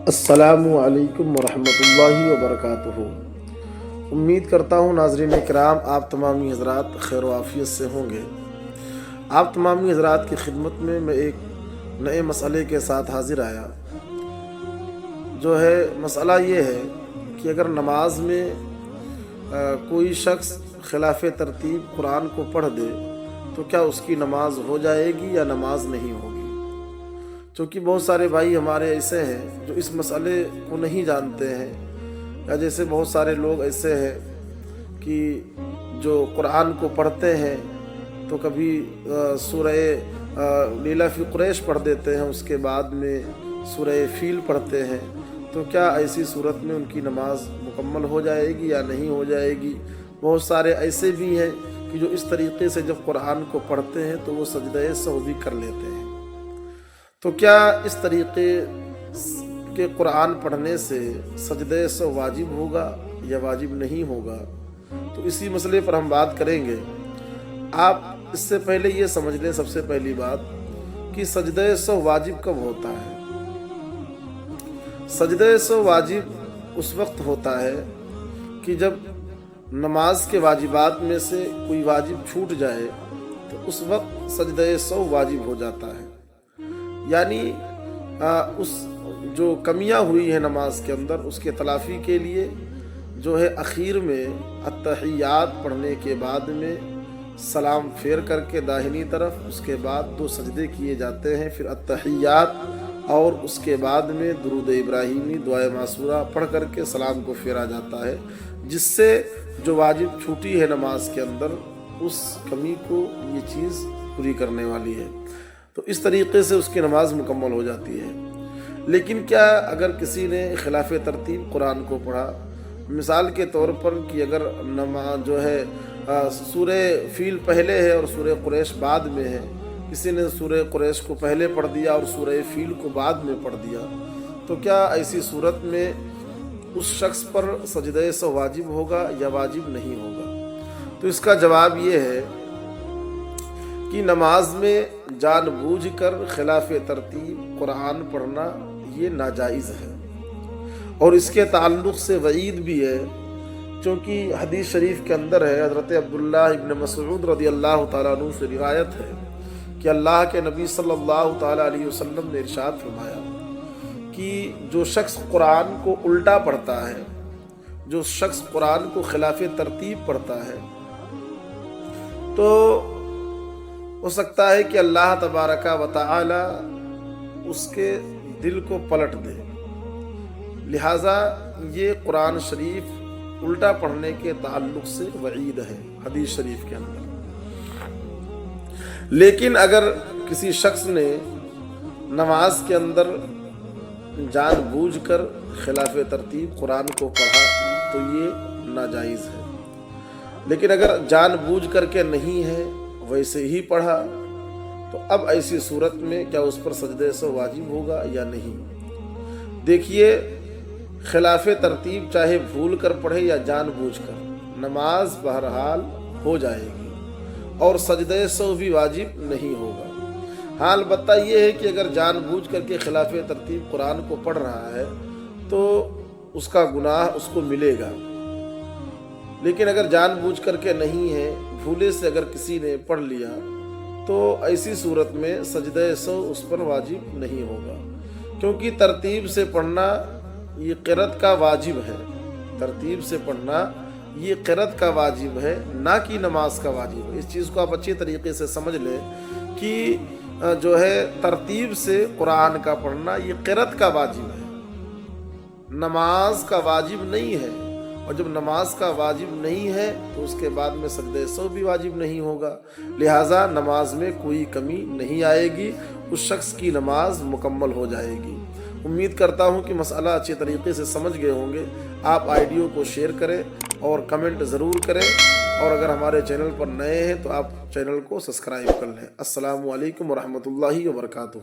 السلام علیکم ورحمۃ اللہ وبرکاتہ۔ امید کرتا ہوں ناظرین کرام آپ تمامی حضرات خیر و عافیت سے ہوں گے۔ آپ تمامی حضرات کی خدمت میں ایک نئے مسئلے کے ساتھ حاضر آیا، جو ہے مسئلہ یہ ہے کہ اگر نماز میں کوئی شخص خلاف ترتیب قرآن کو پڑھ دے تو کیا اس کی نماز ہو جائے گی یا نماز نہیں ہوگی؟ چونکہ بہت سارے بھائی ہمارے ایسے ہیں جو اس مسئلے کو نہیں جانتے ہیں، یا جیسے بہت سارے لوگ ایسے ہیں کہ جو قرآن کو پڑھتے ہیں تو کبھی سورہ لیلا فی قریش پڑھ دیتے ہیں، اس کے بعد میں سورہ فیل پڑھتے ہیں، تو کیا ایسی صورت میں ان کی نماز مکمل ہو جائے گی یا نہیں ہو جائے گی؟ بہت سارے ایسے بھی ہیں کہ جو اس طریقے سے جب قرآن کو پڑھتے ہیں تو وہ سجدہ سہو بھی کر لیتے ہیں۔ تو کیا اس طریقے کے قرآن پڑھنے سے سجدہ سہو واجب ہوگا یا واجب نہیں ہوگا؟ تو اسی مسئلے پر ہم بات کریں گے۔ آپ اس سے پہلے یہ سمجھ لیں، سب سے پہلی بات کہ سجدہ سہو واجب کب ہوتا ہے؟ سجدہ سہو واجب اس وقت ہوتا ہے کہ جب نماز کے واجبات میں سے کوئی واجب چھوٹ جائے تو اس وقت سجدہ سہو واجب ہو جاتا ہے، یعنی اس جو کمیاں ہوئی ہیں نماز کے اندر اس کے تلافی کے لیے جو ہے اخیر میں التحیات پڑھنے کے بعد میں سلام پھیر کر کے داہنی طرف اس کے بعد 2 سجدے کیے جاتے ہیں، پھر التحیات اور اس کے بعد میں درود ابراہیمی دعائے معصورہ پڑھ کر کے سلام کو پھیرا جاتا ہے، جس سے جو واجب چھوٹی ہے نماز کے اندر اس کمی کو یہ چیز پوری کرنے والی ہے، تو اس طریقے سے اس کی نماز مکمل ہو جاتی ہے۔ لیکن کیا اگر کسی نے خلاف ترتیب قرآن کو پڑھا، مثال کے طور پر کہ اگر نماز جو ہے سورہ فیل پہلے ہے اور سورہ قریش بعد میں ہے، کسی نے سورہ قریش کو پہلے پڑھ دیا اور سورہ فیل کو بعد میں پڑھ دیا، تو کیا ایسی صورت میں اس شخص پر سجدہ سہو واجب ہوگا یا واجب نہیں ہوگا؟ تو اس کا جواب یہ ہے کہ نماز میں جان بوجھ کر خلاف ترتیب قرآن پڑھنا یہ ناجائز ہے، اور اس کے تعلق سے وعید بھی ہے، چونکہ حدیث شریف کے اندر ہے، حضرت عبداللہ ابن مسعود رضی اللہ تعالیٰ عنہ سے روایت ہے کہ اللہ کے نبی صلی اللہ تعالیٰ علیہ وسلم نے ارشاد فرمایا کہ جو شخص قرآن کو الٹا پڑھتا ہے، جو شخص قرآن کو خلاف ترتیب پڑھتا ہے، تو ہو سکتا ہے کہ اللہ تبارک و تعالی اس کے دل کو پلٹ دے، لہٰذا یہ قرآن شریف الٹا پڑھنے کے تعلق سے وعید ہے حدیث شریف کے اندر۔ لیکن اگر کسی شخص نے نماز کے اندر جان بوجھ کر خلاف ترتیب قرآن کو پڑھا تو یہ ناجائز ہے، لیکن اگر جان بوجھ کر کے نہیں ہے ویسے ہی پڑھا تو اب ایسی صورت میں کیا اس پر سجدہ سہو واجب ہوگا یا نہیں؟ دیکھیے، خلاف ترتیب چاہے بھول کر پڑھے یا جان بوجھ کر، نماز بہرحال ہو جائے گی اور سجدہ سہو بھی واجب نہیں ہوگا۔ ہاں، البتہ یہ ہے کہ اگر جان بوجھ کر کے خلاف ترتیب قرآن کو پڑھ رہا ہے تو اس کا گناہ اس کو ملے گا، لیکن اگر جان بوجھ کر کے نہیں ہے، بھولے سے اگر کسی نے پڑھ لیا تو ایسی صورت میں سجدہ سہو اس پر واجب نہیں ہوگا، کیونکہ ترتیب سے پڑھنا یہ قرأت کا واجب ہے، ترتیب سے پڑھنا یہ قرأت کا واجب ہے، نہ کہ نماز کا واجب ہے۔ اس چیز کو آپ اچھی طریقے سے سمجھ لیں کہ جو ہے ترتیب سے قرآن کا پڑھنا یہ قرأت کا واجب ہے، نماز کا واجب نہیں ہے، اور جب نماز کا واجب نہیں ہے تو اس کے بعد میں سجدہ سہو بھی واجب نہیں ہوگا، لہٰذا نماز میں کوئی کمی نہیں آئے گی، اس شخص کی نماز مکمل ہو جائے گی۔ امید کرتا ہوں کہ مسئلہ اچھے طریقے سے سمجھ گئے ہوں گے۔ آپ آئیڈیو کو شیئر کریں اور کمنٹ ضرور کریں، اور اگر ہمارے چینل پر نئے ہیں تو آپ چینل کو سبسکرائب کر لیں۔ السلام علیکم ورحمۃ اللہ وبرکاتہ۔